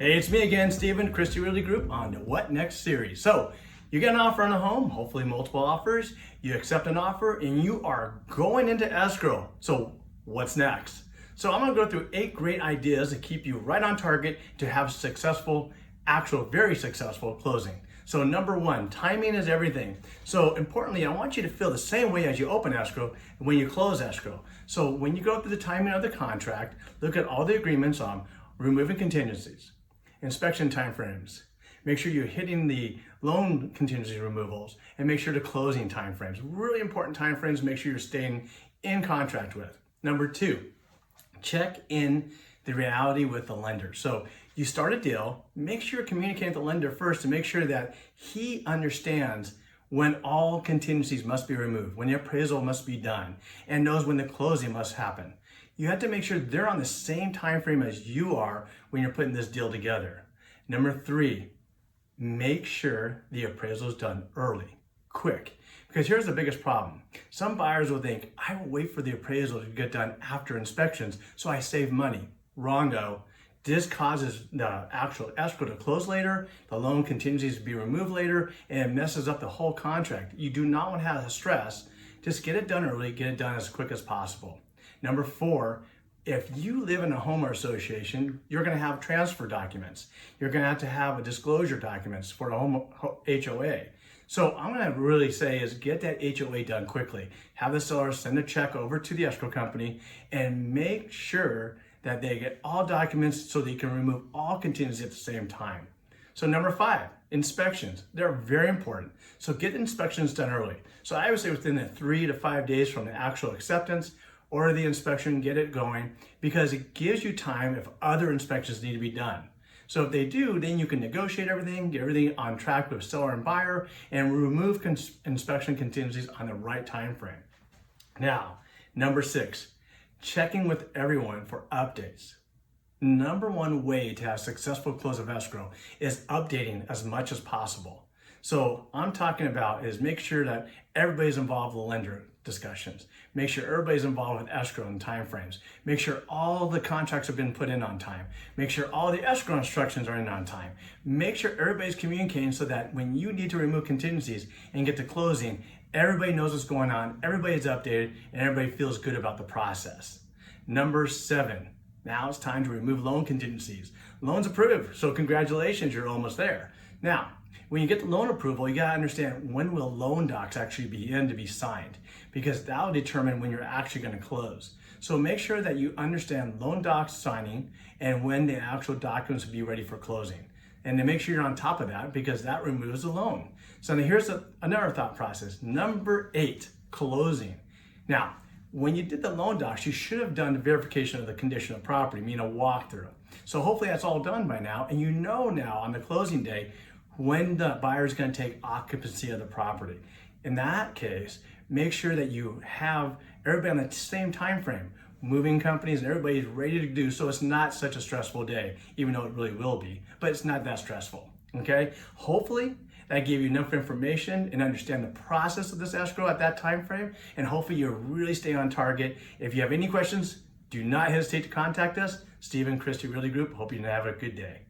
Hey, it's me again, Stephen Christie Realty Group on the What Next series. So, you get an offer on a home, hopefully multiple offers, you accept an offer, and you are going into escrow. So, what's next? So, I'm gonna go through 8 great ideas to keep you right on target to have successful, very successful closing. So, number 1, timing is everything. So, importantly, I want you to feel the same way as you open escrow and when you close escrow. So, when you go through the timing of the contract, look at all the agreements on removing contingencies, inspection timeframes. Make sure you're hitting the loan contingency removals and make sure the closing timeframes. Really important timeframes, make sure you're staying in contract with. Number 2, check in the reality with the lender. So you start a deal, make sure you're communicating with the lender first to make sure that he understands when all contingencies must be removed, when the appraisal must be done, and knows when the closing must happen. You have to make sure they're on the same time frame as you are when you're putting this deal together. Number 3, make sure the appraisal is done early, quick. Because here's the biggest problem. Some buyers will think, I will wait for the appraisal to get done after inspections so I save money. Wrongo. This causes the actual escrow to close later, the loan contingencies to be removed later, and it messes up the whole contract. You do not want to have the stress. Just get it done early, get it done as quick as possible. Number 4, if you live in a homeowner association, you're going to have transfer documents. You're going to have a disclosure documents for the home HOA. So I'm going to really say is get that HOA done quickly. Have the seller send a check over to the escrow company and make sure that they get all documents so they can remove all contingencies at the same time. So number 5, inspections. They're very important. So get inspections done early. So I would say within the 3 to 5 days from the actual acceptance, order the inspection, get it going, because it gives you time if other inspections need to be done. So if they do, then you can negotiate everything, get everything on track with seller and buyer, and remove inspection contingencies on the right time frame. Now, number 6, checking with everyone for updates. Number 1 way to have a successful close of escrow is updating as much as possible. So I'm talking about is make sure that everybody's involved with the lender discussions. Make sure everybody's involved with escrow and timeframes. Make sure all the contracts have been put in on time. Make sure all the escrow instructions are in on time. Make sure everybody's communicating so that when you need to remove contingencies and get to closing, everybody knows what's going on, everybody's updated, and everybody feels good about the process. Number 7, now it's time to remove loan contingencies. Loan's approved, so congratulations, you're almost there. Now, when you get the loan approval, you gotta understand when will loan docs actually be in to be signed, because that'll determine when you're actually gonna close. So make sure that you understand loan docs signing and when the actual documents will be ready for closing. And then make sure you're on top of that because that removes the loan. So now here's another thought process. Number 8, closing. Now, when you did the loan docs, you should have done the verification of the condition of property, meaning a walkthrough. So hopefully that's all done by now, and you know now on the closing day when the buyer is going to take occupancy of the property. In that case, make sure that you have everybody on the same time frame, moving companies, and everybody's ready to do so it's not such a stressful day, even though it really will be, but it's not that stressful, okay? Hopefully that gave you enough information and understand the process of this escrow at that time frame, and hopefully you'll really stay on target. If you have any questions, do not hesitate to contact us. Stephen Christie Realty Group. Hope you have a good day.